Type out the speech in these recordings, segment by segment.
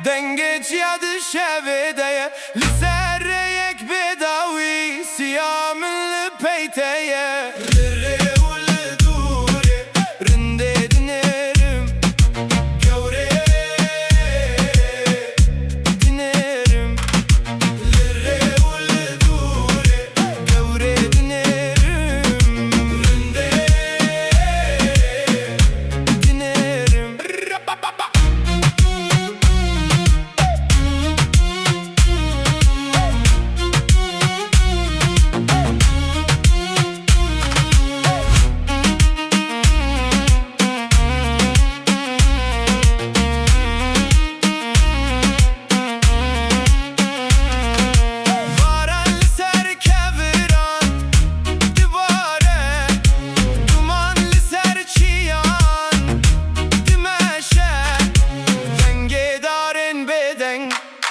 Dengeçyadı şevedeye Lisereyek bedavi Siyamlı peyteye Lere ule dure Rinde dinerim Gavre dinerim Lere ule dure Gavre dinerim Rinde dinerim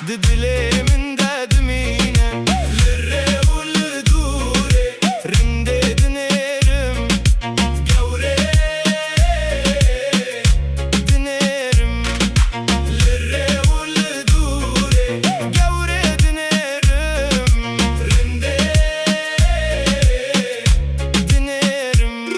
Dilimin dedimine Lere ule dure Rinde dinerim Gavre dinerim Lere ule dure Gavre dinerim Rinde dinerim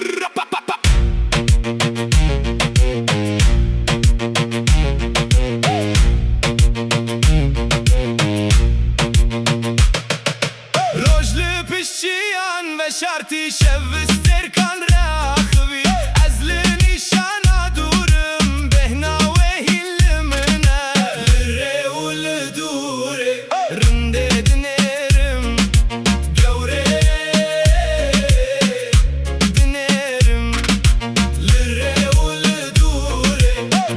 Pişiyan ve şartı şevvister kan rakhvi Ezli nişana durum behna ve hilmine Lere ule dure Rinde dinerim Gavre dinerim Lere ule dure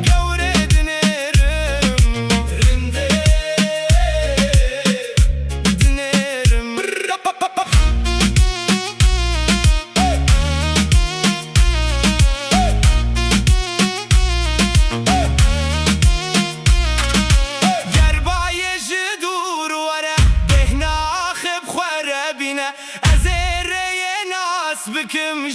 Gavre dinerim Rinde dinerim Bikim